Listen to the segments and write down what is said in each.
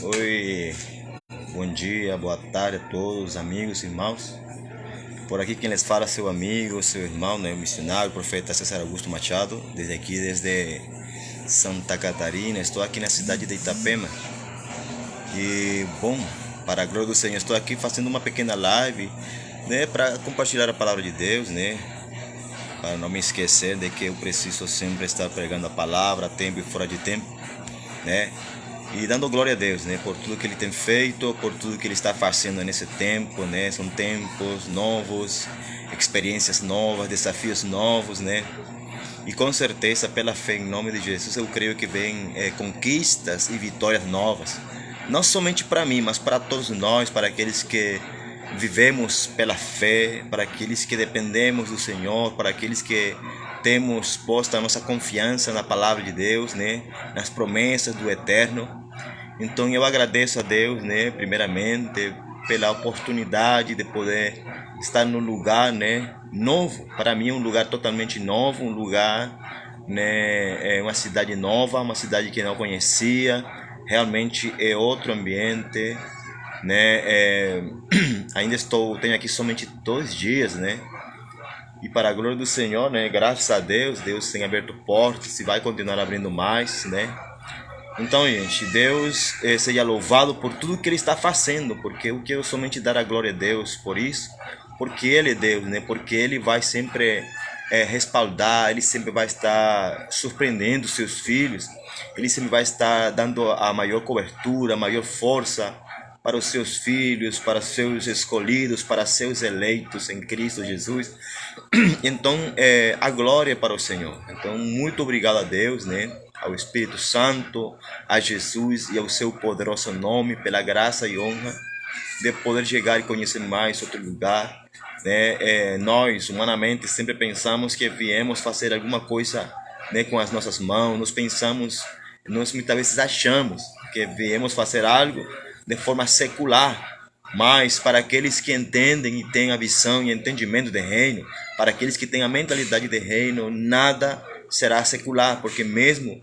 Oi, bom dia, boa tarde a todos, amigos e irmãos. Por aqui quem les fala é seu amigo, seu irmão, né, o missionário, o profeta César Augusto Machado, desde Santa Catarina. Estou aqui na cidade de Itapema. E, bom, para a glória do Senhor, estou aqui fazendo uma pequena live, né, para compartilhar a palavra de Deus, né, para não me esquecer de que eu preciso sempre estar pregando a palavra, a tempo e fora de tempo, né? E dando glória a Deus, né, por tudo que Ele tem feito, por tudo que Ele está fazendo nesse tempo, né? São tempos novos, experiências novas, desafios novos, né? E com certeza, pela fé em nome de Jesus, eu creio que vem conquistas e vitórias novas. Não somente para mim, mas para todos nós, para aqueles que vivemos pela fé, para aqueles que dependemos do Senhor, para aqueles que temos posto a nossa confiança na palavra de Deus, né? Nas promessas do Eterno. Então eu agradeço a Deus, né, primeiramente, pela oportunidade de poder estar num lugar, né, novo. Para mim é um lugar totalmente novo, um lugar, né, é uma cidade nova, uma cidade que não conhecia. Realmente é outro ambiente, né? Tenho aqui somente 2 dias, né? E para a glória do Senhor, né, graças a Deus, Deus tem aberto portas e vai continuar abrindo mais, né? Então, gente, Deus seja louvado por tudo que Ele está fazendo, porque eu quero somente dar a glória a Deus por isso, porque Ele é Deus, né? Porque Ele vai sempre respaldar, Ele sempre vai estar surpreendendo seus filhos, Ele sempre vai estar dando a maior cobertura, a maior força para os seus filhos, para seus escolhidos, para seus eleitos em Cristo Jesus. Então, a glória é para o Senhor. Então, muito obrigado a Deus, né? Ao Espírito Santo, a Jesus e ao seu poderoso nome, pela graça e honra de poder chegar e conhecer mais outro lugar, né? Nós, humanamente, sempre pensamos que viemos fazer alguma coisa, né, com as nossas mãos. Nós muitas vezes achamos que viemos fazer algo de forma secular, mas para aqueles que entendem e têm a visão e entendimento de reino, para aqueles que têm a mentalidade de reino, nada será secular, porque mesmo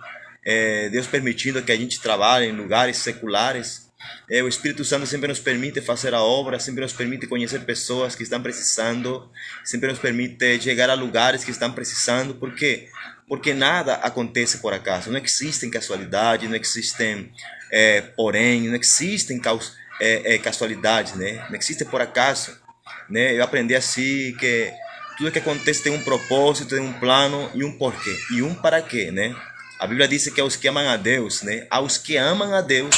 Deus permitindo que a gente trabalhe em lugares seculares, o Espírito Santo sempre nos permite fazer a obra, sempre nos permite conhecer pessoas que estão precisando, sempre nos permite chegar a lugares que estão precisando. Por quê? Porque nada acontece por acaso, não existem casualidades, não existem porém, não existem casualidades, né? Não existe por acaso, né? Eu aprendi assim que tudo que acontece tem um propósito, tem um plano e um porquê e um para quê, né? A Bíblia diz que aos que amam a Deus, né? Aos que amam a Deus,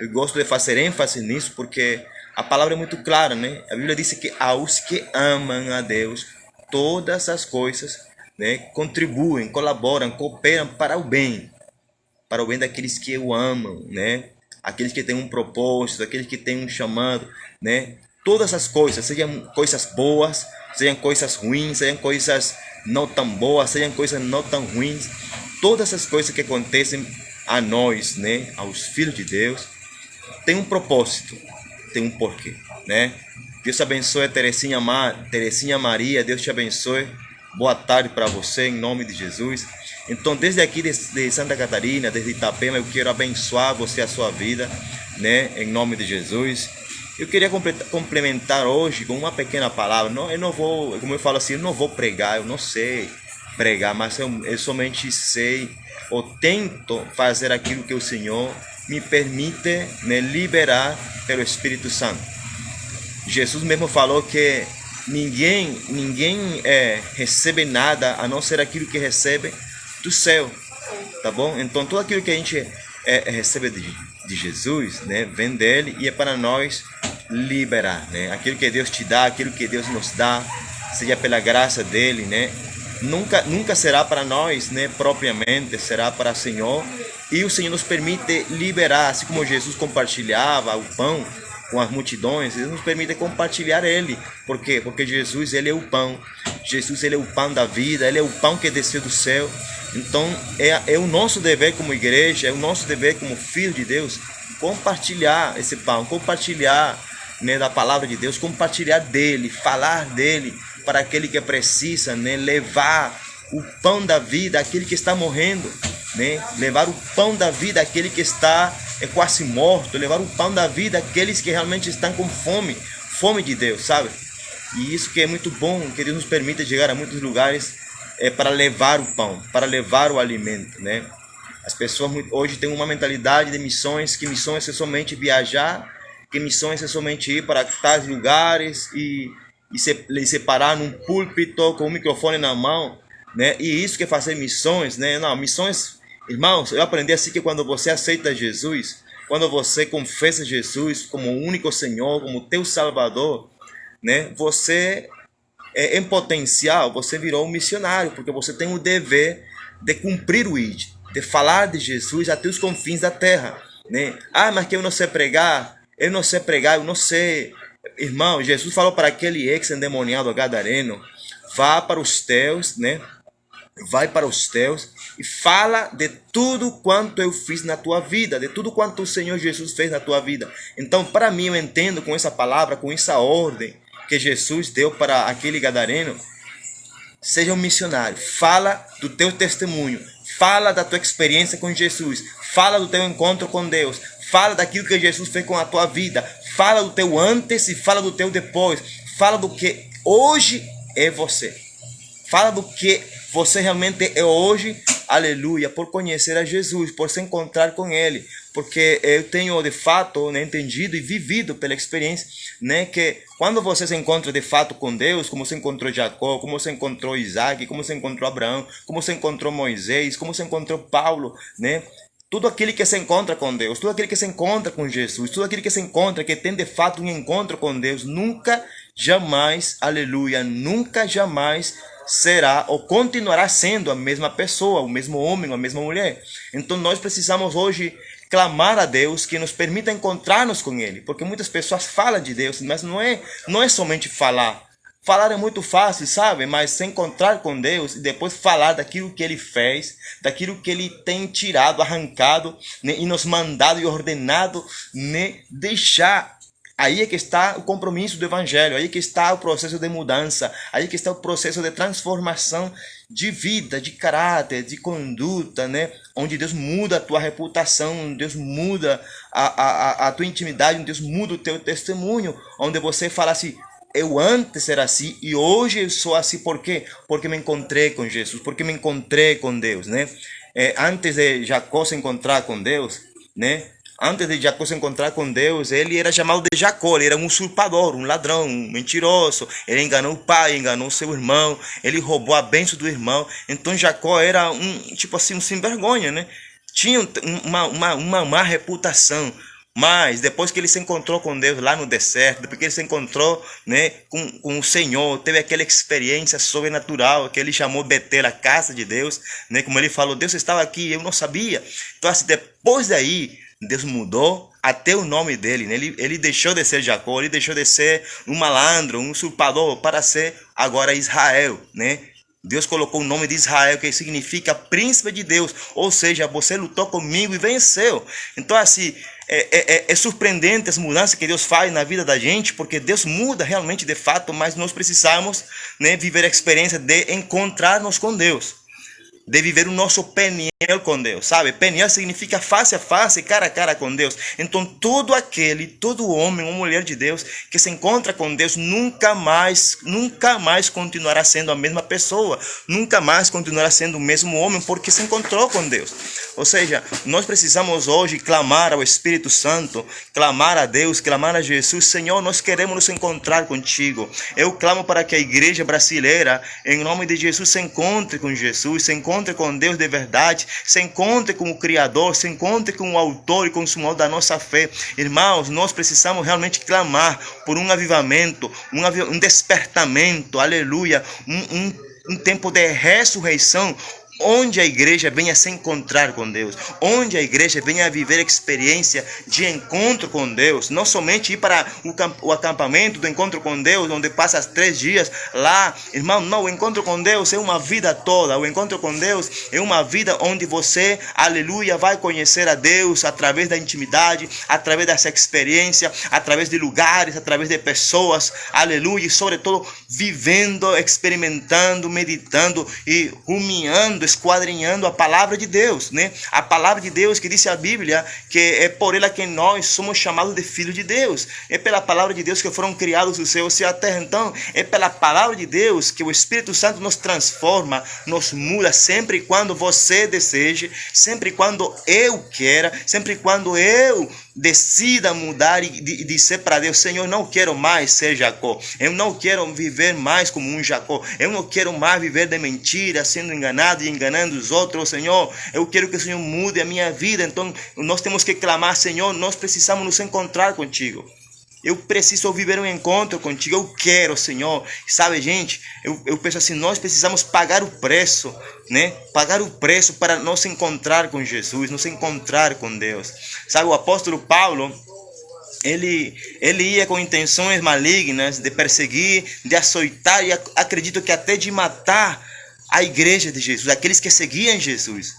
eu gosto de fazer ênfase nisso porque a palavra é muito clara, né? A Bíblia diz que aos que amam a Deus, todas as coisas, né, contribuem, colaboram, cooperam para o bem daqueles que o amam, né? Aqueles que têm um propósito, aqueles que têm um chamado, né? Todas as coisas, sejam coisas boas, sejam coisas ruins, sejam coisas não tão boas, sejam coisas não tão ruins, todas as coisas que acontecem a nós, né, aos filhos de Deus, tem um propósito, tem um porquê, né? Deus abençoe Terezinha Maria, Deus te abençoe. Boa tarde para você, em nome de Jesus. Então, desde aqui de Santa Catarina, desde Itapema, eu quero abençoar você, a sua vida, né, em nome de Jesus. Eu queria complementar hoje com uma pequena palavra. Eu não vou, como eu falo assim, eu não vou pregar, eu não sei pregar, mas eu somente sei ou tento fazer aquilo que o Senhor me permite, né, liberar pelo Espírito Santo. Jesus mesmo falou que ninguém recebe nada a não ser aquilo que recebe do céu, tá bom? Então tudo aquilo que a gente recebe de Jesus, né, vem dele e é para nós liberar, né? Aquilo que Deus te dá, aquilo que Deus nos dá, seja pela graça dele, né? Nunca será para nós, né, propriamente, será para o Senhor. E o Senhor nos permite liberar, assim como Jesus compartilhava o pão com as multidões, Ele nos permite compartilhar Ele. Por quê? Porque Jesus, Ele é o pão. Jesus, Ele é o pão da vida, Ele é o pão que desceu do céu. Então, é o nosso dever como igreja, é o nosso dever como filho de Deus, compartilhar esse pão, compartilhar, né, da palavra de Deus, compartilhar dele, falar dele para aquele que precisa, né, levar o pão da vida àquele que está morrendo, né, levar o pão da vida àquele que está é quase morto, levar o pão da vida àqueles que realmente estão com fome de Deus, sabe? E isso que é muito bom, que Deus nos permite chegar a muitos lugares para levar o pão, para levar o alimento, né? As pessoas hoje têm uma mentalidade de missões, que missões é somente viajar, que missões é somente ir para tais lugares e se parar num púlpito com o microfone na mão, né? E isso que é fazer missões, né? Não, missões, irmãos, eu aprendi assim que quando você aceita Jesus, quando você confessa Jesus como o único Senhor, como teu Salvador, né? Você, em potencial, você virou um missionário, porque você tem o dever de cumprir o ID, de falar de Jesus até os confins da terra, né? Ah, mas que eu não sei pregar, eu não sei. Irmão, Jesus falou para aquele ex-endemoniado gadareno, vá para os teus, né? Vai para os teus e fala de tudo quanto eu fiz na tua vida, de tudo quanto o Senhor Jesus fez na tua vida. Então, para mim, eu entendo com essa palavra, com essa ordem que Jesus deu para aquele gadareno, seja um missionário, fala do teu testemunho, fala da tua experiência com Jesus, fala do teu encontro com Deus, fala daquilo que Jesus fez com a tua vida, fala do teu antes e fala do teu depois, fala do que hoje é você, fala do que você realmente é hoje, aleluia, por conhecer a Jesus, por se encontrar com Ele, porque eu tenho de fato, né, entendido e vivido pela experiência, né, que quando você se encontra de fato com Deus, como se encontrou Jacó, como se encontrou Isaac, como se encontrou Abraão, como se encontrou Moisés, como se encontrou Paulo, né, tudo aquele que se encontra com Deus, tudo aquele que se encontra com Jesus, tudo aquele que se encontra, que tem de fato um encontro com Deus, nunca, jamais, aleluia, nunca, jamais será ou continuará sendo a mesma pessoa, o mesmo homem, a mesma mulher. Então nós precisamos hoje clamar a Deus que nos permita encontrar-nos com Ele, porque muitas pessoas falam de Deus, mas não é somente falar. Falar é muito fácil, sabe? Mas se encontrar com Deus e depois falar daquilo que Ele fez, daquilo que Ele tem tirado, arrancado, né, e nos mandado e ordenado, né, deixar. Aí é que está o compromisso do Evangelho, aí é que está o processo de mudança, aí é que está o processo de transformação de vida, de caráter, de conduta, né? Onde Deus muda a tua reputação, onde Deus muda a tua intimidade, onde Deus muda o teu testemunho, onde você fala assim, eu antes era assim e hoje eu sou assim, por quê? Porque me encontrei com Jesus, porque me encontrei com Deus, né? Antes de Jacó se encontrar com Deus, né? Antes de Jacó se encontrar com Deus, ele era chamado de Jacó, ele era um usurpador, um ladrão, um mentiroso. Ele enganou o pai, enganou seu irmão, ele roubou a bênção do irmão. Então Jacó era tipo assim, um sem vergonha, né? Tinha uma má reputação. Mas depois que ele se encontrou com Deus lá no deserto, depois que ele se encontrou, né, com o Senhor, teve aquela experiência sobrenatural que ele chamou Betel, a casa de Deus, né? Como ele falou, Deus estava aqui, eu não sabia. Então assim, depois daí, Deus mudou até o nome dele, né? Ele deixou de ser Jacó, ele deixou de ser um malandro, um usurpador, para ser agora Israel, né? Deus colocou o nome de Israel, que significa príncipe de Deus, ou seja, você lutou comigo e venceu. Então assim, é surpreendente as mudanças que Deus faz na vida da gente, porque Deus muda realmente de fato, mas nós precisamos, né, viver a experiência de encontrar-nos com Deus, de viver o nosso Peniel com Deus, sabe? Peniel significa face a face, cara a cara com Deus. Então todo homem ou mulher de Deus que se encontra com Deus nunca mais continuará sendo a mesma pessoa, nunca mais continuará sendo o mesmo homem, porque se encontrou com Deus. Ou seja, nós precisamos hoje clamar ao Espírito Santo, clamar a Deus, clamar a Jesus. Senhor, nós queremos nos encontrar contigo. Eu clamo para que a igreja brasileira, em nome de Jesus, se encontre com Jesus, se encontre com Deus de verdade, se encontre com o Criador, se encontre com o autor e consumador da nossa fé. Irmãos, nós precisamos realmente clamar por um avivamento, um despertamento, aleluia, um tempo de ressurreição, onde a igreja venha se encontrar com Deus, onde a igreja venha viver a experiência de encontro com Deus, não somente ir para o acampamento do encontro com Deus, onde passa 3 dias lá, irmão, não, o encontro com Deus é uma vida toda, o encontro com Deus é uma vida onde você, aleluia, vai conhecer a Deus através da intimidade, através dessa experiência, através de lugares, através de pessoas, aleluia, e sobretudo vivendo, experimentando, meditando e rumiando esquadrinhando a palavra de Deus, né? A palavra de Deus que diz a Bíblia que é por ela que nós somos chamados de filhos de Deus. É pela palavra de Deus que foram criados os céus e a terra. Então, é pela palavra de Deus que o Espírito Santo nos transforma, nos muda, sempre e quando você deseje, sempre e quando eu queira, sempre e quando eu decida mudar e dizer para Deus: Senhor, não quero mais ser Jacó, eu não quero viver mais como um Jacó, eu não quero mais viver de mentira, sendo enganado e enganando os outros. Senhor, eu quero que o Senhor mude a minha vida. Então nós temos que clamar: Senhor, nós precisamos nos encontrar contigo. Eu preciso viver um encontro contigo. Eu quero, Senhor. Sabe, gente, eu penso assim, nós precisamos pagar o preço, né? Pagar o preço para nos encontrar com Jesus, nos encontrar com Deus. Sabe, o apóstolo Paulo, ele ia com intenções malignas de perseguir, de açoitar e acredito que até de matar a igreja de Jesus, aqueles que seguiam Jesus.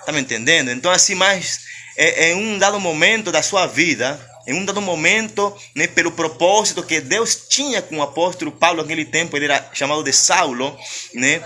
Tá me entendendo? Então, assim, mas em um dado momento da sua vida, em um dado momento, né, pelo propósito que Deus tinha com o apóstolo Paulo, naquele tempo ele era chamado de Saulo, né?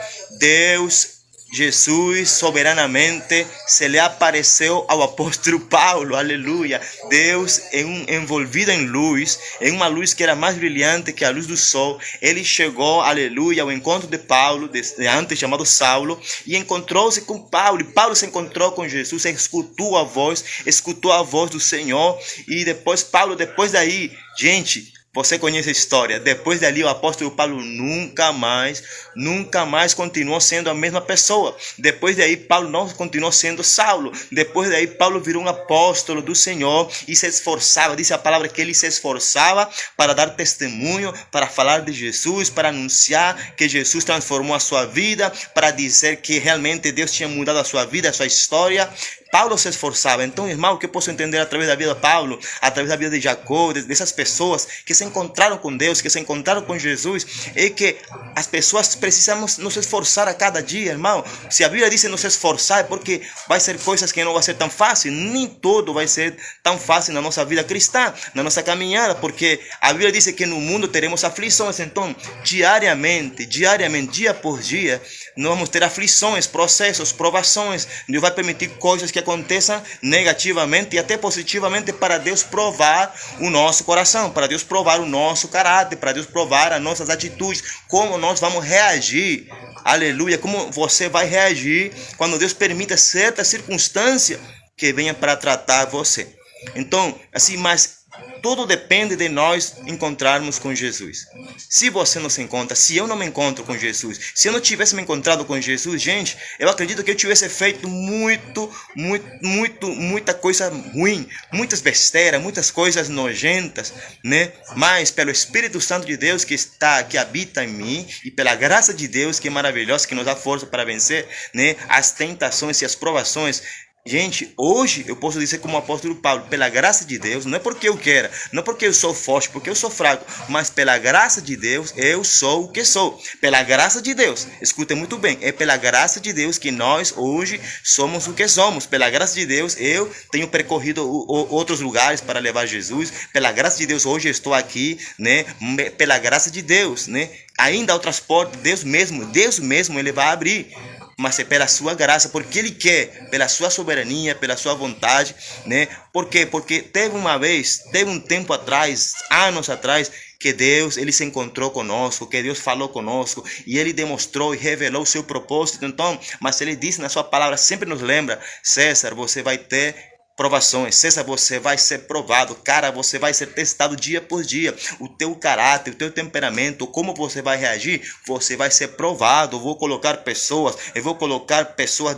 Jesus soberanamente se lhe apareceu ao apóstolo Paulo, aleluia. Deus, envolvido em luz, em uma luz que era mais brilhante que a luz do sol, ele chegou, aleluia, ao encontro de Paulo, antes chamado Saulo, e encontrou-se com Paulo, e Paulo se encontrou com Jesus, escutou a voz do Senhor, e depois Paulo, depois daí, gente, você conhece a história. Depois dali, o apóstolo Paulo nunca mais continuou sendo a mesma pessoa. Depois daí, Paulo não continuou sendo Saulo. Depois daí, Paulo virou um apóstolo do Senhor e se esforçava. Diz a palavra que ele se esforçava para dar testemunho, para falar de Jesus, para anunciar que Jesus transformou a sua vida, para dizer que realmente Deus tinha mudado a sua vida, a sua história. Paulo se esforçava. Então, irmão, o que eu posso entender através da vida de Paulo, através da vida de Jacó, dessas pessoas que se encontraram com Deus, que se encontraram com Jesus, é que as pessoas precisamos nos esforçar a cada dia, irmão. Se a Bíblia diz nos esforçar, é porque vai ser coisas que não vai ser tão fácil, nem tudo vai ser tão fácil na nossa vida cristã, na nossa caminhada, porque a Bíblia diz que no mundo teremos aflições. Então, diariamente, dia por dia, nós vamos ter aflições, processos, provações. Deus vai permitir coisas que aconteçam negativamente e até positivamente para Deus provar o nosso coração, para Deus provar o nosso caráter, para Deus provar as nossas atitudes, como nós vamos reagir, aleluia, como você vai reagir quando Deus permita certa circunstância que venha para tratar você. Então, assim, mas tudo depende de nós encontrarmos com Jesus. Se você não se encontra, se eu não me encontro com Jesus, se eu não tivesse me encontrado com Jesus, gente, eu acredito que eu tivesse feito muita coisa ruim, muitas besteiras, muitas coisas nojentas, né? Mas pelo Espírito Santo de Deus que habita em mim e pela graça de Deus que é maravilhosa, que nos dá força para vencer, né, as tentações e as provações. Gente, hoje eu posso dizer como o apóstolo Paulo, pela graça de Deus, não é porque eu quero, não porque eu sou forte, porque eu sou fraco, mas pela graça de Deus eu sou o que sou. Pela graça de Deus, escutem muito bem, é pela graça de Deus que nós hoje somos o que somos. Pela graça de Deus eu tenho percorrido outros lugares para levar Jesus. Pela graça de Deus hoje eu estou aqui, né? Pela graça de Deus, né? Ainda há outras portas, Deus mesmo ele vai abrir. Mas é pela sua graça, porque Ele quer, pela sua soberania, pela sua vontade, né? Por quê? Porque teve um tempo atrás, anos atrás, que Deus, Ele se encontrou conosco, que Deus falou conosco, e Ele demonstrou e revelou o seu propósito. Então, mas Ele disse na sua palavra, sempre nos lembra: César, você vai ter provações. César, você vai ser provado. Cara, você vai ser testado dia por dia. O teu caráter, o teu temperamento, como você vai reagir, você vai ser provado. Eu vou colocar pessoas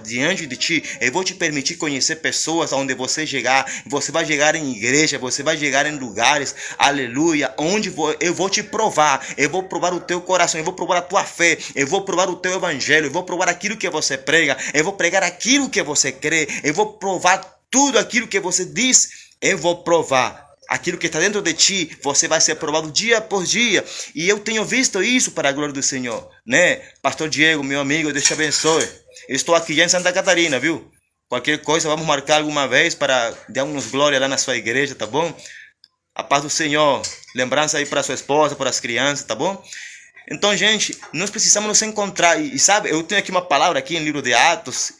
diante de ti. Eu vou te permitir conhecer pessoas onde você chegar. Você vai chegar em igreja, você vai chegar em lugares, aleluia, onde eu vou te provar. Eu vou provar o teu coração, eu vou provar a tua fé, eu vou provar o teu evangelho, eu vou provar aquilo que você prega, eu vou pregar aquilo que você crê, eu vou provar tudo aquilo que você diz. Eu vou provar aquilo que está dentro de ti. Você vai ser provado dia por dia. E eu tenho visto isso para a glória do Senhor, né? Pastor Diego, meu amigo, Deus te abençoe. Eu estou aqui já em Santa Catarina, viu? Qualquer coisa, vamos marcar alguma vez para dar uns glória lá na sua igreja, tá bom? A paz do Senhor. Lembrança aí para sua esposa, para as crianças, tá bom? Então, gente, nós precisamos nos encontrar. E sabe, eu tenho aqui uma palavra aqui em livro de Atos,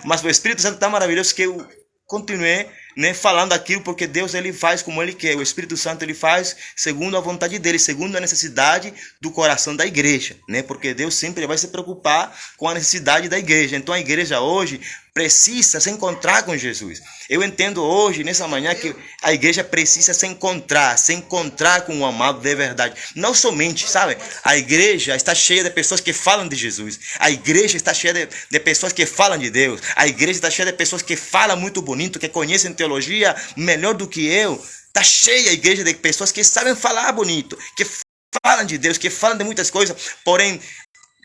mas o Espírito Santo está maravilhoso que eu continuei, né, falando aquilo, porque Deus ele faz como ele quer. O Espírito Santo ele faz segundo a vontade dele, segundo a necessidade do coração da igreja, né? Porque Deus sempre vai se preocupar com a necessidade da igreja. Então a igreja hoje precisa se encontrar com Jesus. Eu entendo hoje, nessa manhã, que a igreja precisa se encontrar com o amado de verdade. Não somente, sabe? A igreja está cheia de pessoas que falam de Jesus. A igreja está cheia de pessoas que falam de Deus. A igreja está cheia de pessoas que falam muito bonito, que conhecem teologia melhor do que eu. Está cheia a igreja de pessoas que sabem falar bonito, que falam de Deus, que falam de muitas coisas. Porém,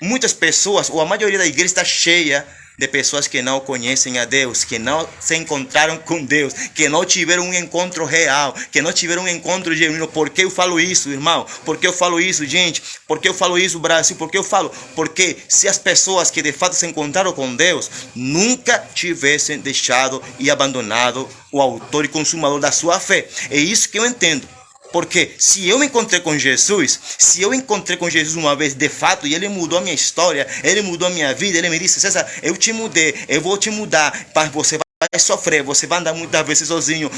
muitas pessoas, ou a maioria da igreja está cheia de pessoas que não conhecem a Deus, que não se encontraram com Deus, que não tiveram um encontro real, que não tiveram um encontro genuíno. Por que eu falo isso, irmão? Por que eu falo isso, gente? Por que eu falo isso, Brasil? Por que eu falo? Porque se as pessoas que de fato se encontraram com Deus nunca tivessem deixado e abandonado o autor e consumador da sua fé. É isso que eu entendo. Porque se eu me encontrei com Jesus, se eu encontrei com Jesus uma vez de fato, e ele mudou a minha história, ele mudou a minha vida, ele me disse: César, eu te mudei, eu vou te mudar, mas você vai sofrer, você vai andar muitas vezes sozinho.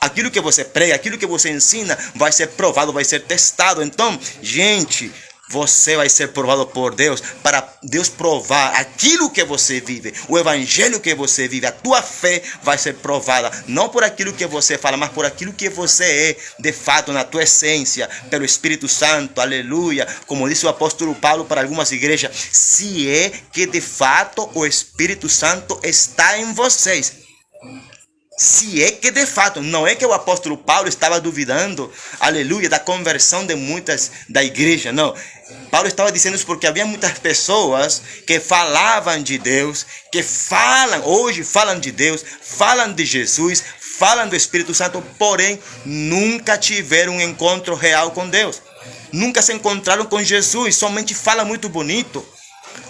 Aquilo que você prega, aquilo que você ensina vai ser provado, vai ser testado. Então, gente, você vai ser provado por Deus, para Deus provar aquilo que você vive, o evangelho que você vive. A tua fé vai ser provada, não por aquilo que você fala, mas por aquilo que você é, de fato, na tua essência, pelo Espírito Santo, aleluia. Como disse o apóstolo Paulo para algumas igrejas: se é que de fato o Espírito Santo está em vocês. Se é que de fato, não é que o apóstolo Paulo estava duvidando, aleluia, da conversão de muitas da igreja, não. Paulo estava dizendo isso porque havia muitas pessoas que falavam de Deus, que hoje falam de Deus, falam de Jesus, falam do Espírito Santo, porém nunca tiveram um encontro real com Deus. Nunca se encontraram com Jesus, somente falam muito bonito.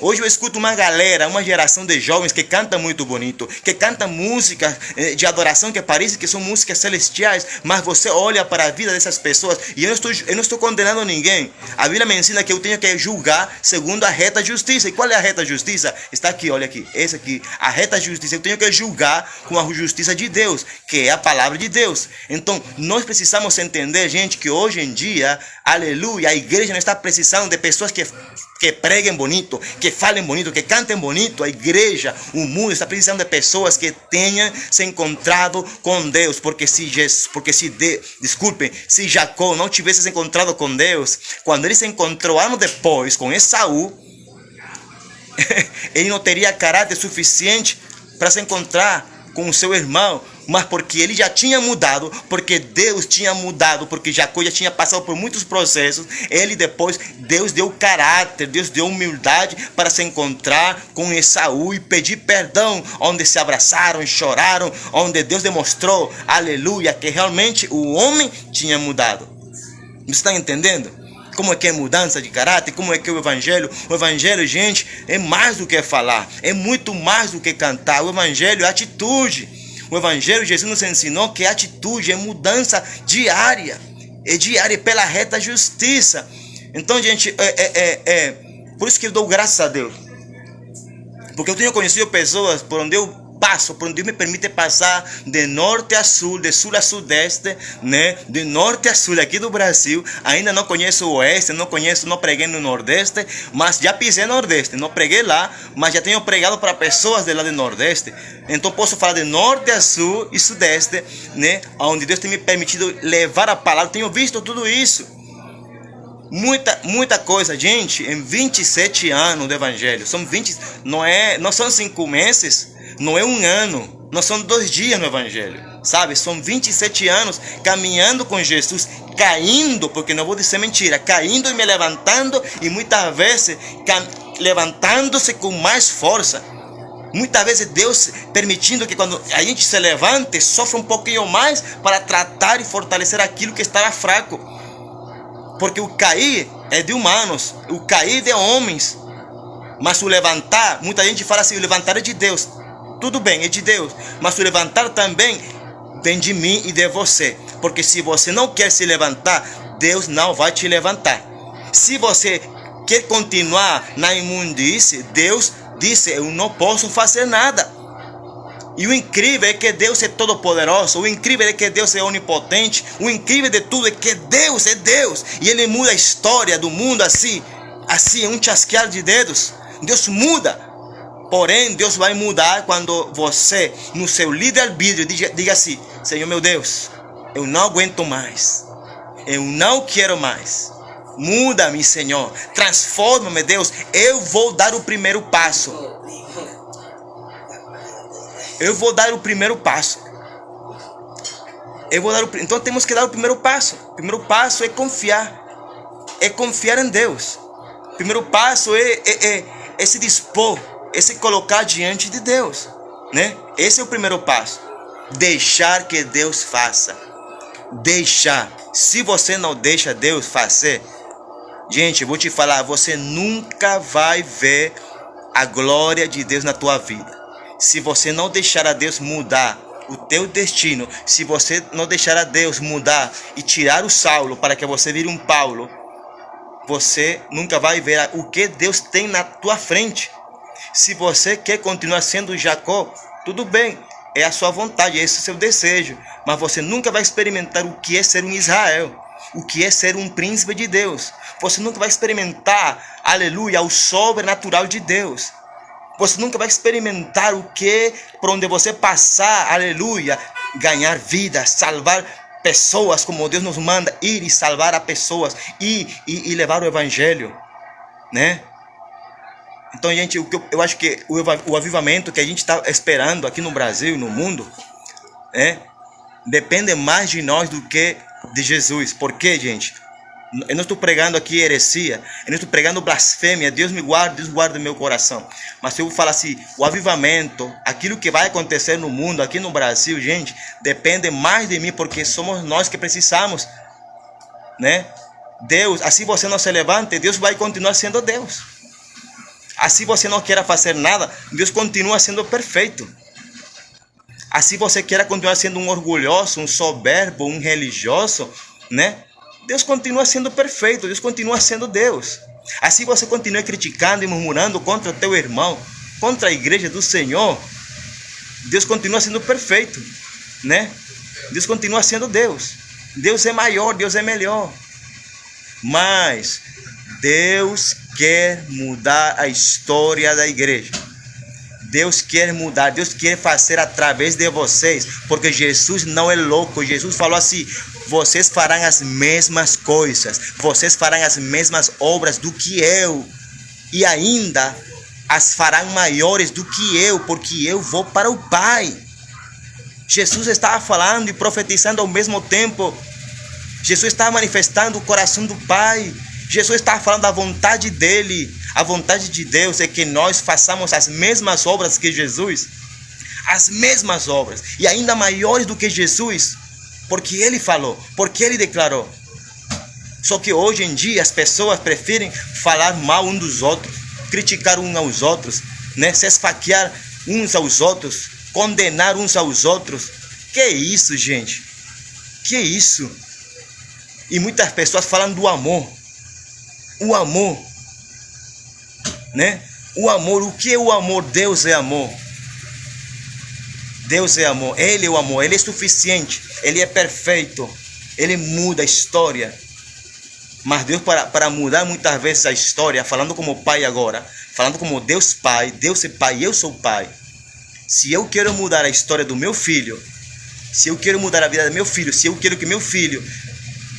Hoje eu escuto uma galera, uma geração de jovens que canta muito bonito, que canta músicas de adoração que parece que são músicas celestiais, mas você olha para a vida dessas pessoas, e eu não estou condenando ninguém. A Bíblia me ensina que eu tenho que julgar segundo a reta justiça. E qual é a reta justiça? Está aqui, olha aqui, essa aqui, a reta justiça. Eu tenho que julgar com a justiça de Deus, que é a palavra de Deus. Então, nós precisamos entender, gente, que hoje em dia, aleluia, a igreja não está precisando de pessoas que preguem bonito, que falem bonito, que cantem bonito. A igreja, o mundo está precisando de pessoas que tenham se encontrado com Deus. Porque se Jacó não tivesse se encontrado com Deus, quando ele se encontrou anos depois com Esaú, ele não teria caráter suficiente para se encontrar com o seu irmão, mas porque ele já tinha mudado, porque Deus tinha mudado, porque Jacó já tinha passado por muitos processos, Deus deu caráter, Deus deu humildade para se encontrar com Esaú e pedir perdão, onde se abraçaram e choraram, onde Deus demonstrou, aleluia, que realmente o homem tinha mudado. Você está entendendo? Como é que é mudança de caráter? Como é que é o evangelho? O evangelho, gente, é mais do que falar, é muito mais do que cantar. O evangelho é atitude. O evangelho, Jesus nos ensinou que é atitude, é mudança diária. É diária, pela reta justiça. Então, gente, por isso que eu dou graças a Deus. Porque eu tenho conhecido pessoas por onde eu passo, por onde Deus me permite passar de norte a sul, de sul a sudeste, né? De norte a sul aqui do Brasil. Ainda não conheço o oeste, não preguei no nordeste, mas já pisei no nordeste. Não preguei lá, mas já tenho pregado para pessoas de lá do nordeste. Então posso falar de norte a sul e sudeste, né? Onde Deus tem me permitido levar a palavra. Tenho visto tudo isso. Muita coisa, gente. Em 27 anos do evangelho, não são 5 meses, não é um ano, não são 2 dias no evangelho, sabe? São 27 anos caminhando com Jesus, caindo, porque não vou dizer mentira, caindo e me levantando, e muitas vezes levantando-se com mais força. Muitas vezes Deus permitindo que quando a gente se levante, sofra um pouquinho mais para tratar e fortalecer aquilo que estava fraco. Porque o cair é de humanos, o cair é de homens. Mas o levantar, muita gente fala assim, o levantar é de Deus. Tudo bem, é de Deus. Mas o levantar também vem de mim e de você. Porque se você não quer se levantar, Deus não vai te levantar. Se você quer continuar na imundície, Deus disse, eu não posso fazer nada. E o incrível é que Deus é todo poderoso, o incrível é que Deus é onipotente, o incrível de tudo é que Deus é Deus, e Ele muda a história do mundo assim, um chasquear de dedos. Deus muda, porém Deus vai mudar quando você, no seu livre-arbítrio, diga assim, Senhor meu Deus, eu não aguento mais, eu não quero mais, muda-me Senhor, transforma-me Deus, eu vou dar o primeiro passo. Eu vou dar o primeiro passo. Então temos que dar o primeiro passo. O primeiro passo é confiar. É confiar em Deus. O primeiro passo é se dispor, é se colocar diante de Deus, né? Esse é o primeiro passo. Deixar que Deus faça. Deixar. Se você não deixa Deus fazer, gente, eu vou te falar, você nunca vai ver a glória de Deus na tua vida. Se você não deixar a Deus mudar o teu destino, se você não deixar a Deus mudar e tirar o Saulo para que você vire um Paulo, você nunca vai ver o que Deus tem na tua frente. Se você quer continuar sendo Jacó, tudo bem, é a sua vontade, esse é o seu desejo, mas você nunca vai experimentar o que é ser um Israel, o que é ser um príncipe de Deus. Você nunca vai experimentar, aleluia, o sobrenatural de Deus. Você nunca vai experimentar o que, por onde você passar, aleluia, ganhar vida, salvar pessoas, como Deus nos manda, ir e salvar as pessoas, e levar o evangelho, né? Então, gente, eu acho que o avivamento que a gente está esperando aqui no Brasil e no mundo, né, depende mais de nós do que de Jesus. Por quê, gente? Eu não estou pregando aqui heresia, eu não estou pregando blasfêmia, Deus me guarda, Deus guarda o meu coração. Mas eu vou falar assim, o avivamento, aquilo que vai acontecer no mundo, aqui no Brasil, gente, depende mais de mim, porque somos nós que precisamos, né? Deus, assim você não se levante, Deus vai continuar sendo Deus. Assim você não queira fazer nada, Deus continua sendo perfeito. Assim você queira continuar sendo um orgulhoso, um soberbo, um religioso, né? Deus continua sendo perfeito, Deus continua sendo Deus. Assim você continua criticando e murmurando contra o teu irmão, contra a igreja do Senhor, Deus continua sendo perfeito, né? Deus continua sendo Deus. Deus é maior, Deus é melhor. Mas Deus quer mudar a história da igreja. Deus quer mudar, Deus quer fazer através de vocês, porque Jesus não é louco. Jesus falou assim, vocês farão as mesmas coisas, vocês farão as mesmas obras do que eu, e ainda as farão maiores do que eu, porque eu vou para o Pai. Jesus estava falando e profetizando ao mesmo tempo. Jesus estava manifestando o coração do Pai. Jesus estava falando da vontade dele. A vontade de Deus é que nós façamos as mesmas obras que Jesus, as mesmas obras, e ainda maiores do que Jesus, porque ele falou, porque ele declarou. Só que hoje em dia as pessoas preferem falar mal uns dos outros, criticar uns aos outros, né? Se esfaquear uns aos outros, condenar uns aos outros. Que isso, gente? Que isso? E muitas pessoas falam do amor. O amor, né? O amor, o que é o amor? Deus é amor. Deus é amor, Ele é o amor, Ele é suficiente, Ele é perfeito, Ele muda a história. Mas Deus, para mudar muitas vezes a história, falando como Pai agora, falando como Deus Pai, Deus é Pai, eu sou Pai. Se eu quero mudar a história do meu filho, se eu quero mudar a vida do meu filho, se eu quero que meu filho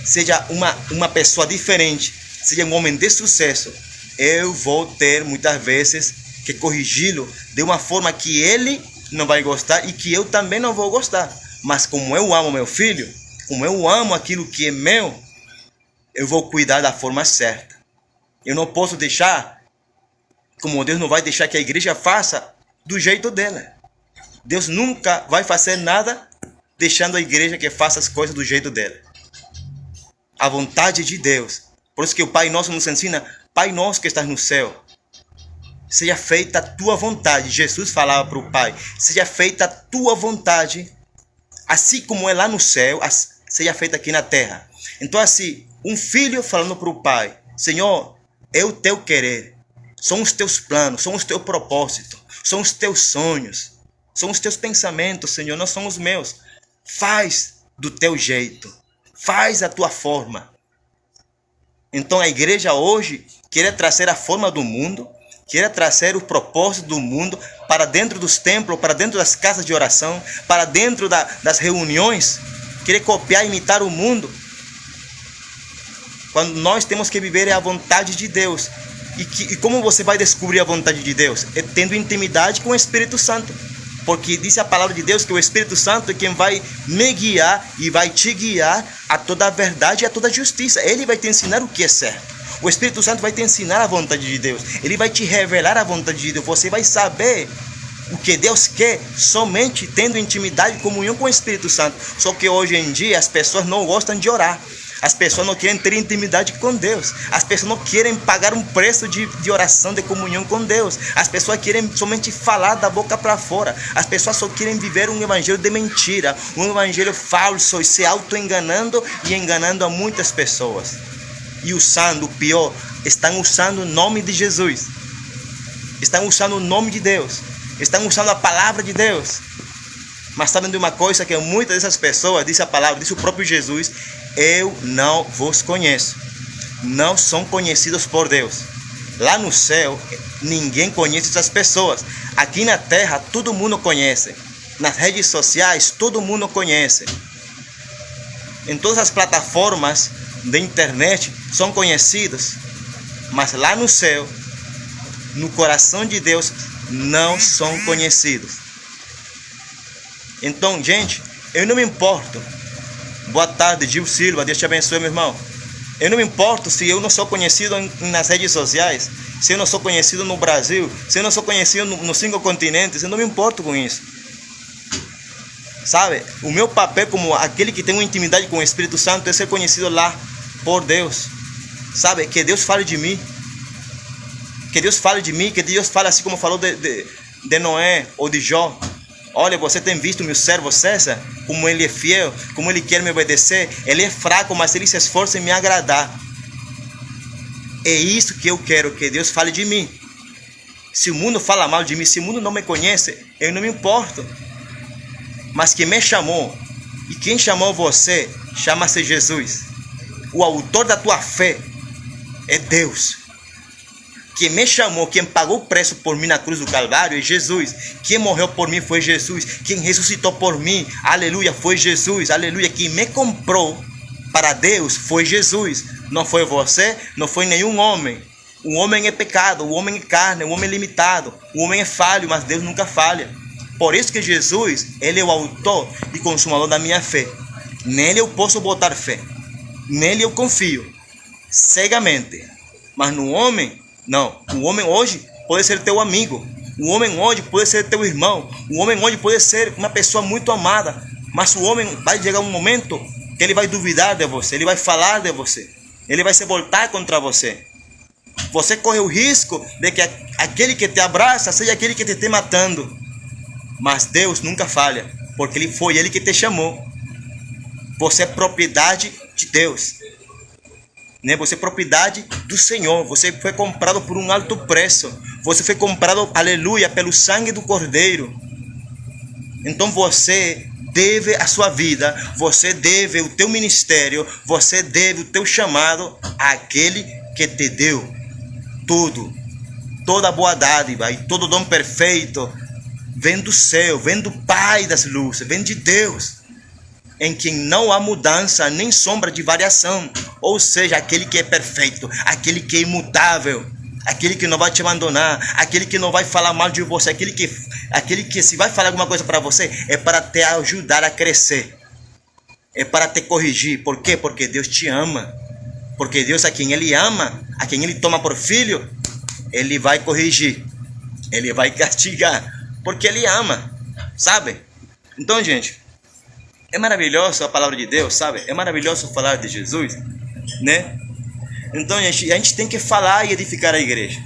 seja uma pessoa diferente, seja um homem de sucesso, eu vou ter muitas vezes que corrigi-lo de uma forma que ele não vai gostar e que eu também não vou gostar. Mas como eu amo meu filho, como eu amo aquilo que é meu, eu vou cuidar da forma certa. Eu não posso deixar, como Deus não vai deixar que a igreja faça do jeito dela. Deus nunca vai fazer nada deixando a igreja que faça as coisas do jeito dela. A vontade de Deus. Por isso que o Pai Nosso nos ensina, Pai Nosso que estás no céu, seja feita a tua vontade. Jesus falava para o Pai, seja feita a tua vontade, assim como é lá no céu, seja feita aqui na terra. Então assim, um filho falando para o pai, Senhor, é o teu querer, são os teus planos, são os teus propósitos, são os teus sonhos, são os teus pensamentos, Senhor, não são os meus. Faz do teu jeito, faz a tua forma. Então a igreja hoje quer trazer a forma do mundo, quer trazer o propósito do mundo para dentro dos templos, para dentro das casas de oração, para dentro das reuniões, quer copiar e imitar o mundo. Quando nós temos que viver a vontade de Deus. E como você vai descobrir a vontade de Deus? É tendo intimidade com o Espírito Santo. Porque diz a palavra de Deus que o Espírito Santo é quem vai me guiar e vai te guiar a toda a verdade e a toda a justiça. Ele vai te ensinar o que é certo. O Espírito Santo vai te ensinar a vontade de Deus. Ele vai te revelar a vontade de Deus. Você vai saber o que Deus quer somente tendo intimidade e comunhão com o Espírito Santo. Só que hoje em dia as pessoas não gostam de orar. As pessoas não querem ter intimidade com Deus. As pessoas não querem pagar um preço de oração, de comunhão com Deus. As pessoas querem somente falar da boca para fora. As pessoas só querem viver um evangelho de mentira, um evangelho falso, e se auto-enganando e enganando a muitas pessoas. E usando, o pior, estão usando o nome de Jesus. Estão usando o nome de Deus. Estão usando a palavra de Deus. Mas sabem de uma coisa que muitas dessas pessoas, diz a palavra, diz o próprio Jesus: eu não vos conheço. Não são conhecidos por Deus. Lá no céu, ninguém conhece essas pessoas. Aqui na terra, todo mundo conhece. Nas redes sociais, todo mundo conhece. Em todas as plataformas da internet, são conhecidos. Mas lá no céu, no coração de Deus, não são conhecidos. Então, gente, eu não me importo. Boa tarde, Gil Silva, Deus te abençoe, meu irmão. Eu não me importo se eu não sou conhecido nas redes sociais, se eu não sou conhecido no Brasil, se eu não sou conhecido nos 5 continentes, eu não me importo com isso. Sabe, o meu papel como aquele que tem uma intimidade com o Espírito Santo é ser conhecido lá por Deus. Sabe, que Deus fale de mim. Que Deus fale de mim, que Deus fale assim como falou de Noé ou de Jó. Olha, você tem visto meu servo César, como ele é fiel, como ele quer me obedecer. Ele é fraco, mas ele se esforça em me agradar. É isso que eu quero, que Deus fale de mim. Se o mundo fala mal de mim, se o mundo não me conhece, eu não me importo. Mas quem me chamou, e quem chamou você, chama-se Jesus. O autor da tua fé é Deus. Quem me chamou, quem pagou o preço por mim na cruz do Calvário é Jesus. Quem morreu por mim foi Jesus. Quem ressuscitou por mim, aleluia, foi Jesus. Aleluia, quem me comprou para Deus foi Jesus. Não foi você, não foi nenhum homem. O homem é pecado, o homem é carne, o homem é limitado. O homem é falho, mas Deus nunca falha. Por isso que Jesus, ele é o autor e consumador da minha fé. Nele eu posso botar fé. Nele eu confio cegamente. Mas no homem, não. O homem hoje pode ser teu amigo. O homem hoje pode ser teu irmão. O homem hoje pode ser uma pessoa muito amada. Mas o homem vai chegar um momento que ele vai duvidar de você. Ele vai falar de você. Ele vai se voltar contra você. Você corre o risco de que aquele que te abraça seja aquele que te esteja matando. Mas Deus nunca falha, porque foi Ele que te chamou. Você é propriedade de Deus, né? Você é propriedade do Senhor. Você foi comprado por um alto preço. Você foi comprado, aleluia, pelo sangue do Cordeiro. Então você deve a sua vida, você deve o teu ministério, você deve o teu chamado àquele que te deu tudo, toda a boa dádiva e todo dom perfeito. Vem do céu, vem do Pai das luzes, vem de Deus, em quem não há mudança nem sombra de variação. Ou seja, aquele que é perfeito, aquele que é imutável, aquele que não vai te abandonar, aquele que não vai falar mal de você, aquele que se vai falar alguma coisa para você, é para te ajudar a crescer, é para te corrigir. Por quê? Porque Deus te ama. Porque Deus, a quem Ele ama, a quem Ele toma por filho, Ele vai corrigir, Ele vai castigar, porque Ele ama, sabe? Então, gente, é maravilhoso a palavra de Deus, sabe? É maravilhoso falar de Jesus, né? Então, gente, a gente tem que falar e edificar a igreja.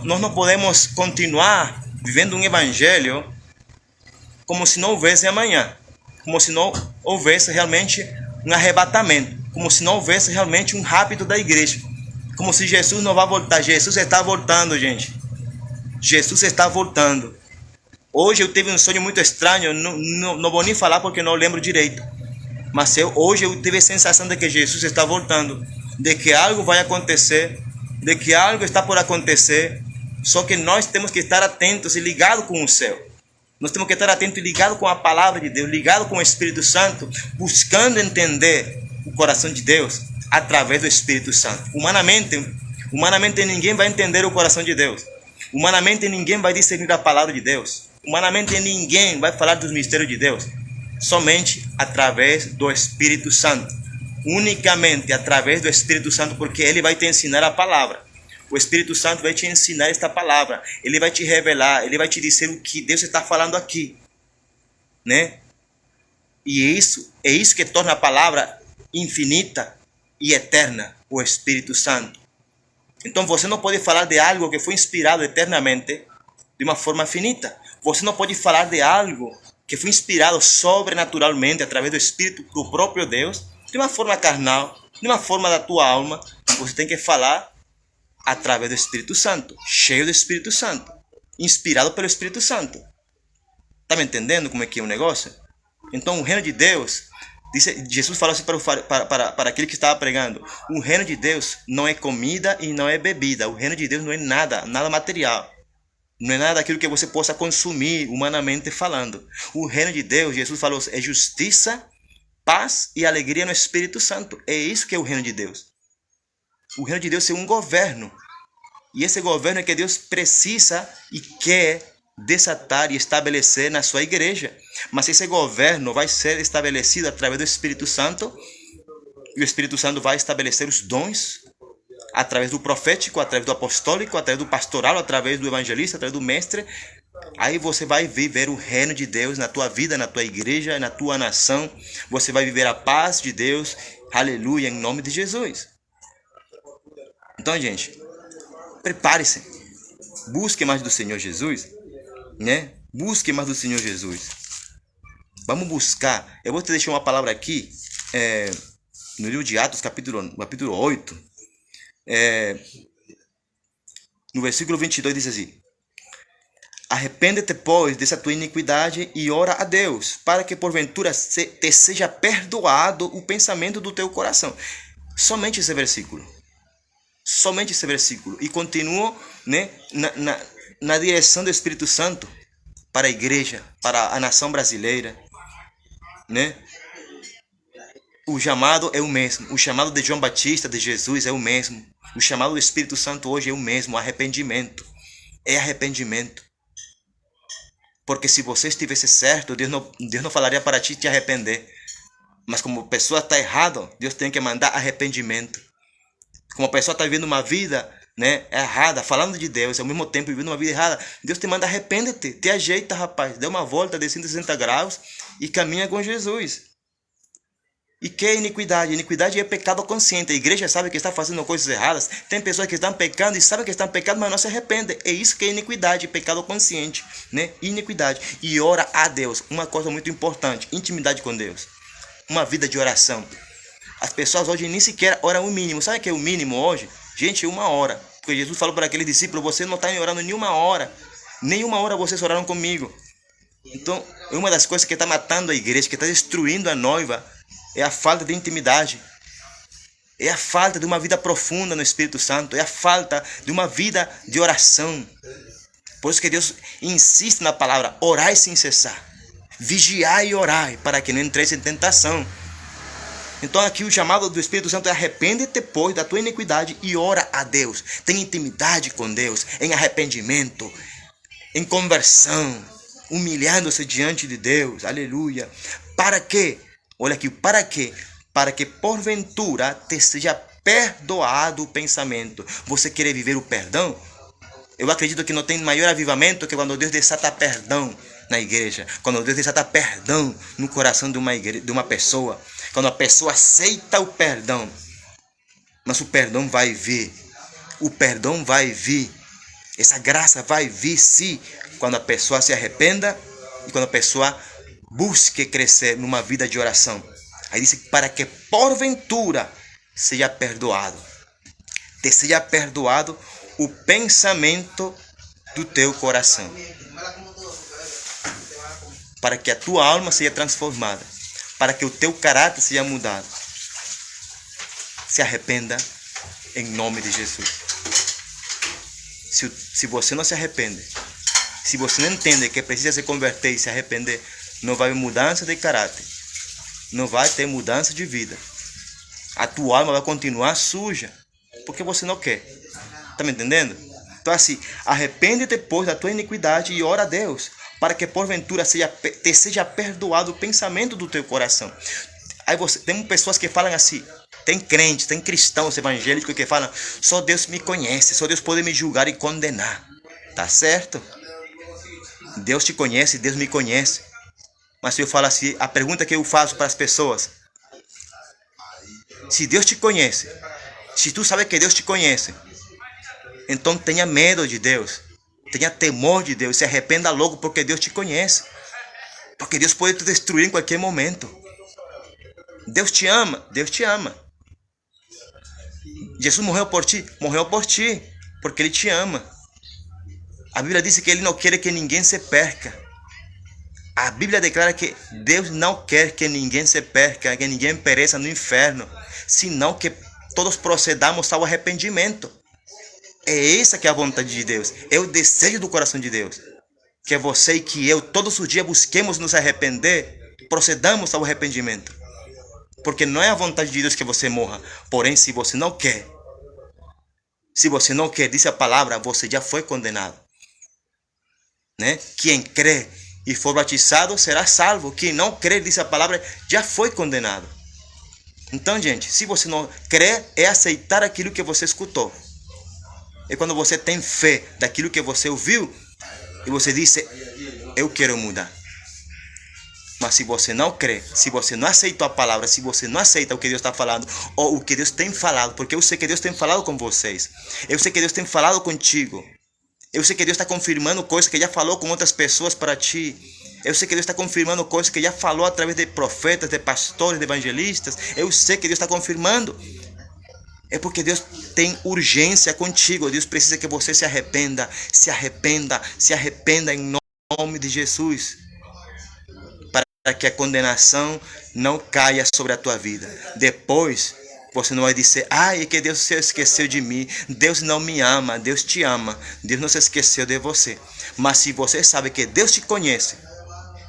Nós não podemos continuar vivendo um evangelho como se não houvesse amanhã, como se não houvesse realmente um arrebatamento, como se não houvesse realmente um rapto da igreja, Como se Jesus não vai voltar. Jesus está voltando, gente. Jesus está voltando. Hoje eu tive um sonho muito estranho. Não vou nem falar porque não lembro direito. Mas hoje eu tive a sensação de que Jesus está voltando. De que algo vai acontecer. De que algo está por acontecer. Só que nós temos que estar atentos e ligados com o céu. Nós temos que estar atentos e ligados com a palavra de Deus, ligados com o Espírito Santo, buscando entender o coração de Deus através do Espírito Santo. Humanamente ninguém vai entender o coração de Deus. Humanamente ninguém vai discernir a palavra de Deus. Humanamente ninguém vai falar dos mistérios de Deus. Somente através do Espírito Santo. Unicamente através do Espírito Santo, porque Ele vai te ensinar a palavra. O Espírito Santo vai te ensinar esta palavra. Ele vai te revelar, ele vai te dizer o que Deus está falando aqui, né? E é isso que torna a palavra infinita e eterna, o Espírito Santo. Então você não pode falar de algo que foi inspirado eternamente de uma forma finita. Você não pode falar de algo que foi inspirado sobrenaturalmente através do Espírito do próprio Deus, de uma forma carnal, de uma forma da tua alma. Você tem que falar através do Espírito Santo, cheio do Espírito Santo, inspirado pelo Espírito Santo. Está me entendendo como é que é o negócio? Então o reino de Deus, Jesus falou assim para aquele que estava pregando, o reino de Deus não é comida e não é bebida. O reino de Deus não é nada material. Não é nada daquilo que você possa consumir humanamente falando. O reino de Deus, Jesus falou, é justiça, paz e alegria no Espírito Santo. É isso que é o reino de Deus. O reino de Deus é um governo. E esse governo é que Deus precisa e quer desatar e estabelecer na sua igreja. Mas esse governo vai ser estabelecido através do Espírito Santo. E o Espírito Santo vai estabelecer os dons através do profético, através do apostólico, através do pastoral, através do evangelista, através do mestre. Aí você vai viver o reino de Deus na tua vida, na tua igreja, na tua nação. Você vai viver a paz de Deus. Aleluia, em nome de Jesus. Então, gente, prepare-se. Busque mais do Senhor Jesus, né? Busque mais do Senhor Jesus. Vamos buscar. Eu vou te deixar uma palavra aqui, no livro de Atos, capítulo 8. No versículo 22 diz assim: arrepende-te, pois, dessa tua iniquidade e ora a Deus, para que porventura te seja perdoado o pensamento do teu coração. Somente esse versículo. Somente esse versículo. E continua, né, na direção do Espírito Santo para a igreja, para a nação brasileira, né? O chamado é o mesmo. O chamado de João Batista, de Jesus, é o mesmo. O chamado do Espírito Santo hoje é o mesmo. Arrependimento. É arrependimento. Porque se você estivesse certo, Deus não falaria para ti te arrepender. Mas como a pessoa está errada, Deus tem que mandar arrependimento. Como a pessoa está vivendo uma vida, né, errada, falando de Deus, ao mesmo tempo vivendo uma vida errada, Deus te manda arrepende-te, te ajeita, rapaz, dê uma volta de 160 graus e caminha com Jesus. E que é iniquidade? Iniquidade é pecado consciente. A igreja sabe que está fazendo coisas erradas. Tem pessoas que estão pecando e sabem que estão pecando, mas não se arrependem. É isso que é iniquidade, pecado consciente, né? Iniquidade. E ora a Deus. Uma coisa muito importante, intimidade com Deus. Uma vida de oração. As pessoas hoje nem sequer oram o mínimo. Sabe o que é o mínimo hoje? Gente, 1 hora. Porque Jesus falou para aqueles discípulos, vocês não estão orando nenhuma hora. Nenhuma hora vocês oraram comigo. Então, é uma das coisas que está matando a igreja, que está destruindo a noiva, é a falta de intimidade. É a falta de uma vida profunda no Espírito Santo. É a falta de uma vida de oração. Por isso que Deus insiste na palavra, orai sem cessar. Vigiai e orai, para que não entreis em tentação. Então aqui o chamado do Espírito Santo é arrepende-te, pois, da tua iniquidade e ora a Deus. Tem intimidade com Deus, em arrependimento, em conversão, humilhando-se diante de Deus. Aleluia. Para quê? Olha aqui, para quê? Para que porventura te seja perdoado o pensamento. Você quer viver o perdão? Eu acredito que não tem maior avivamento que quando Deus desata perdão na igreja. Quando Deus desata perdão no coração de uma pessoa. Quando a pessoa aceita o perdão. Mas o perdão vai vir. O perdão vai vir. Essa graça vai vir, sim, quando a pessoa se arrependa e quando a pessoa busque crescer numa vida de oração. Aí diz para que porventura seja perdoado. te seja perdoado o pensamento do teu coração, para que a tua alma seja transformada, para que o teu caráter seja mudado. Se arrependa em nome de Jesus. Se você não se arrepende, se você não entende que precisa se converter e se arrepender, não vai haver mudança de caráter, não vai ter mudança de vida. A tua alma vai continuar suja, porque você não quer. Está me entendendo? Então assim, arrepende-te depois da tua iniquidade e ora a Deus, para que porventura te seja perdoado o pensamento do teu coração. Aí tem pessoas que falam assim, tem crentes, tem cristãos evangélicos que falam, só Deus me conhece, só Deus pode me julgar e condenar. Tá certo? Deus te conhece, Deus me conhece. Mas se eu falo assim, a pergunta que eu faço para as pessoas, se Deus te conhece, se tu sabe que Deus te conhece, então tenha medo de Deus, tenha temor de Deus, se arrependa logo, porque Deus te conhece, porque Deus pode te destruir em qualquer momento. Deus te ama, Deus te ama. Jesus morreu por ti, porque Ele te ama. A Bíblia diz que Ele não quer que ninguém se perca. A Bíblia declara que Deus não quer que ninguém se perca, que ninguém pereça no inferno, senão que todos procedamos ao arrependimento. É essa que é a vontade de Deus, é o desejo do coração de Deus. Que você e que eu, todos os dias busquemos nos arrepender, procedamos ao arrependimento. Porque não é a vontade de Deus que você morra. Porém, se você não quer, diz a palavra, você já foi condenado. Né? Quem crê e for batizado será salvo. Quem não crê, diz a palavra, já foi condenado. Então, gente, se você não crê, é aceitar aquilo que você escutou. É quando você tem fé daquilo que você ouviu e você diz, eu quero mudar. Mas se você não crê, se você não aceita a palavra, se você não aceita o que Deus está falando, ou o que Deus tem falado, porque eu sei que Deus tem falado com vocês, eu sei que Deus tem falado contigo, eu sei que Deus está confirmando coisas que já falou com outras pessoas para ti, eu sei que Deus está confirmando coisas que já falou através de profetas, de pastores, de evangelistas, eu sei que Deus está confirmando. É porque Deus tem urgência contigo, Deus precisa que você se arrependa, em nome de Jesus, para que a condenação não caia sobre a tua vida. Depois, você não vai dizer, é que Deus se esqueceu de mim, Deus não me ama, Deus te ama, Deus não se esqueceu de você. Mas se você sabe que Deus te conhece,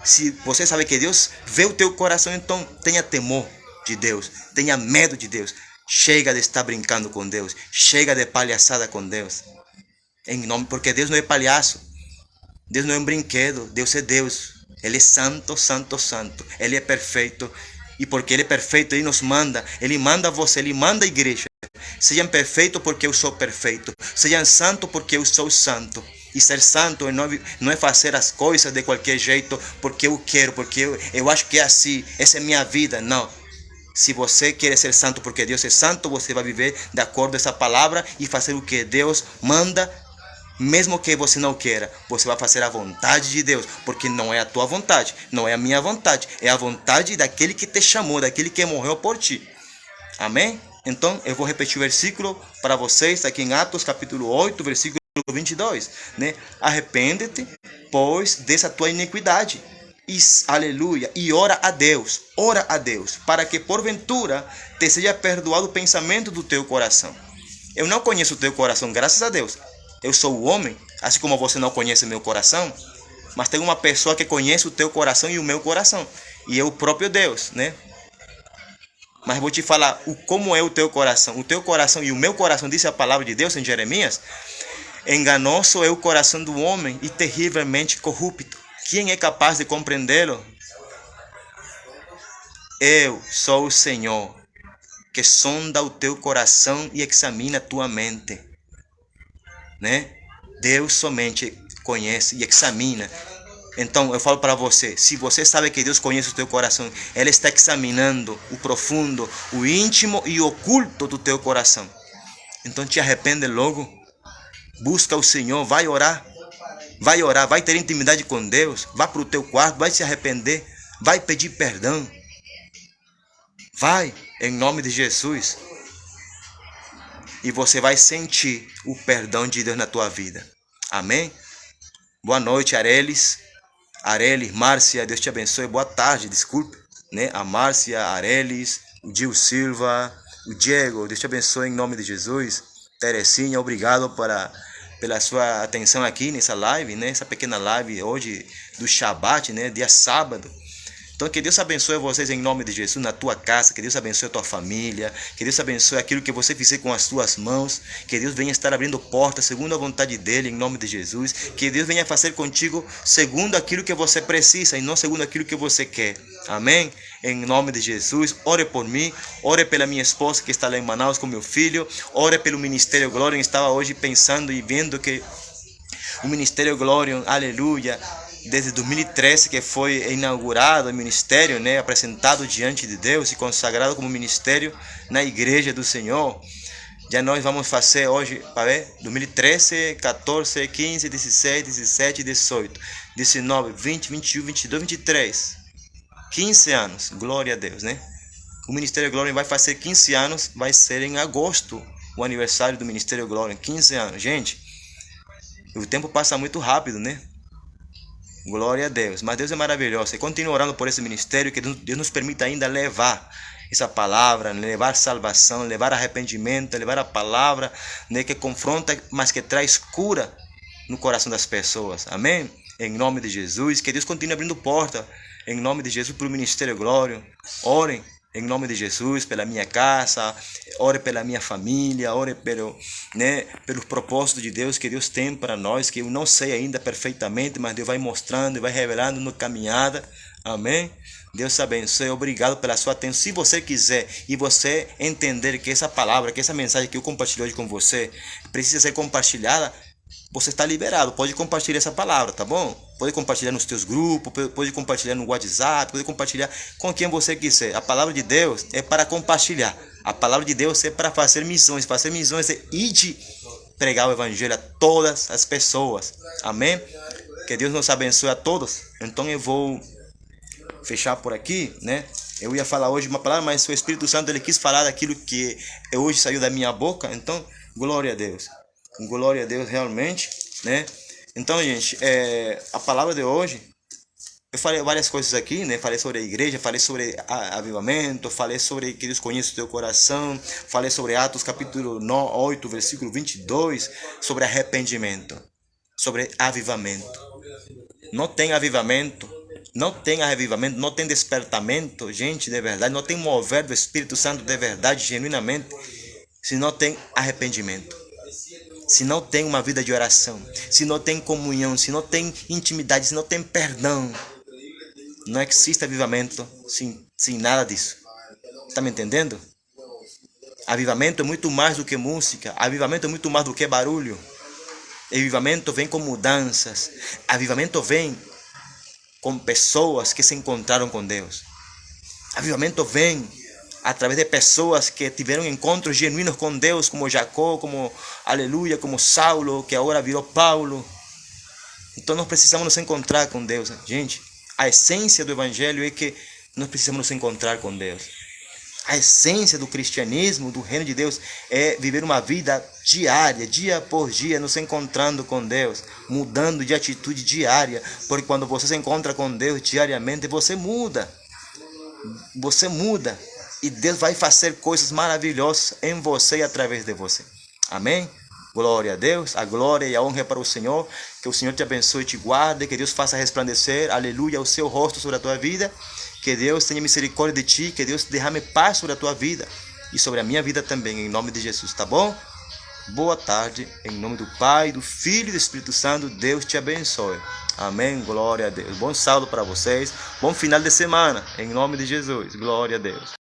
se você sabe que Deus vê o teu coração, então tenha temor de Deus, tenha medo de Deus. Chega de estar brincando com Deus, chega de palhaçada com Deus. Porque Deus não é palhaço, Deus não é um brinquedo, Deus é Deus. Ele é santo, santo, santo. Ele é perfeito. E porque Ele é perfeito, Ele nos manda. Ele manda você, Ele manda a igreja. Sejam perfeitos porque eu sou perfeito. Sejam santos porque eu sou santo. E ser santo não é fazer as coisas de qualquer jeito, porque eu quero, porque eu acho que é assim. Essa é minha vida. Não. Se você quer ser santo porque Deus é santo, você vai viver de acordo com essa palavra e fazer o que Deus manda. Mesmo que você não queira, você vai fazer a vontade de Deus, porque não é a tua vontade, não é a minha vontade, é a vontade daquele que te chamou, daquele que morreu por ti. Amém? Então, eu vou repetir o versículo para vocês, aqui em Atos capítulo 8, versículo 22. Né? Arrepende-te, pois, dessa tua iniquidade. Aleluia. E ora a Deus, para que porventura te seja perdoado o pensamento do teu coração. Eu não conheço o teu coração, graças a Deus. Eu sou o homem, assim como você não conhece meu coração, mas tem uma pessoa que conhece o teu coração e o meu coração, e é o próprio Deus, né? Mas vou te falar como é o teu coração e o meu coração, disse a palavra de Deus em Jeremias. Enganoso é o coração do homem e terrivelmente corrupto. Quem é capaz de compreendê-lo? Eu sou o Senhor, que sonda o teu coração e examina a tua mente. Né? Deus somente conhece e examina. Então eu falo para você, se você sabe que Deus conhece o teu coração, Ele está examinando o profundo, o íntimo e o oculto do teu coração. Então te arrepende logo, busca o Senhor, vai orar, vai ter intimidade com Deus, vai para o teu quarto, vai se arrepender, vai pedir perdão, vai, em nome de Jesus. e você vai sentir o perdão de Deus na tua vida. Amém? Boa noite, Arelis, Márcia, Deus te abençoe. Boa tarde, desculpe, né? A Márcia, Arelis, o Gil Silva, o Diego, Deus te abençoe em nome de Jesus. Terezinha, obrigado pela sua atenção aqui nessa live, né? Essa pequena live hoje do Shabat, né? Dia sábado. Então que Deus abençoe vocês em nome de Jesus na tua casa, que Deus abençoe a tua família, que Deus abençoe aquilo que você fizer com as tuas mãos, que Deus venha estar abrindo portas segundo a vontade dele em nome de Jesus, que Deus venha fazer contigo segundo aquilo que você precisa e não segundo aquilo que você quer. Amém? Em nome de Jesus, ore por mim, ore pela minha esposa que está lá em Manaus com meu filho, ore pelo Ministério Glória. Eu estava hoje pensando e vendo que o Ministério Glória, aleluia, desde 2013 que foi inaugurado o ministério, né, apresentado diante de Deus e consagrado como ministério na igreja do Senhor. Já nós vamos fazer hoje, para ver, 2013, 14, 15, 16, 17, 18, 19, 20, 21, 22, 23. 15 anos, glória a Deus, né? O Ministério Glória vai fazer 15 anos, vai ser em agosto o aniversário do Ministério Glória, 15 anos. Gente, o tempo passa muito rápido, né? Glória a Deus, mas Deus é maravilhoso. E continue orando por esse ministério, que Deus nos permita ainda levar essa palavra, levar salvação, levar arrependimento, levar a palavra, né, que confronta, mas que traz cura no coração das pessoas. Amém? Em nome de Jesus, que Deus continue abrindo porta, em nome de Jesus, para o Ministério Glória. Orem em nome de Jesus pela minha casa, ore pela minha família, ore pelos propósitos de Deus que Deus tem para nós, que eu não sei ainda perfeitamente, mas Deus vai mostrando e vai revelando na caminhada. Amém? Deus te abençoe, obrigado pela sua atenção. Se você quiser e você entender que essa palavra, que essa mensagem que eu compartilhei hoje com você precisa ser compartilhada, você está liberado, pode compartilhar essa palavra, tá bom? Pode compartilhar nos teus grupos, pode compartilhar no WhatsApp, pode compartilhar com quem você quiser. A palavra de Deus é para compartilhar. A palavra de Deus é para fazer missões. Fazer missões é ir de pregar o evangelho a todas as pessoas. Amém? Que Deus nos abençoe a todos. Então eu vou fechar por aqui, né? Eu ia falar hoje uma palavra, mas o Espírito Santo ele quis falar daquilo que hoje saiu da minha boca. Então, glória a Deus. Glória a Deus realmente, né? Então, gente, a palavra de hoje, eu falei várias coisas aqui, né? Falei sobre a igreja, falei sobre avivamento, falei sobre que Deus conhece o teu coração, falei sobre Atos capítulo 8, versículo 22, sobre arrependimento, sobre avivamento. Não tem avivamento, não tem despertamento, gente, de verdade, não tem mover do Espírito Santo de verdade, genuinamente, se não tem arrependimento. Se não tem uma vida de oração, se não tem comunhão, se não tem intimidade, se não tem perdão, não existe avivamento sem nada disso. Está me entendendo? Avivamento é muito mais do que música, avivamento é muito mais do que barulho. Avivamento vem com mudanças, avivamento vem com pessoas que se encontraram com Deus. Avivamento vem através de pessoas que tiveram encontros genuínos com Deus, como Jacó, como aleluia, como Saulo, que agora virou Paulo. Então nós precisamos nos encontrar com Deus. Gente, a essência do evangelho é que nós precisamos nos encontrar com Deus. A essência do cristianismo, do reino de Deus, é viver uma vida diária, dia por dia, nos encontrando com Deus, mudando de atitude diária, porque quando você se encontra com Deus diariamente, você muda. Você muda. E Deus vai fazer coisas maravilhosas em você e através de você. Amém? Glória a Deus. A glória e a honra é para o Senhor. Que o Senhor te abençoe e te guarde. Que Deus faça resplandecer, aleluia, o seu rosto sobre a tua vida. Que Deus tenha misericórdia de ti. Que Deus derrame paz sobre a tua vida. E sobre a minha vida também, em nome de Jesus. Tá bom? Boa tarde. Em nome do Pai, do Filho e do Espírito Santo. Deus te abençoe. Amém. Glória a Deus. Bom sábado para vocês. Bom final de semana. Em nome de Jesus. Glória a Deus.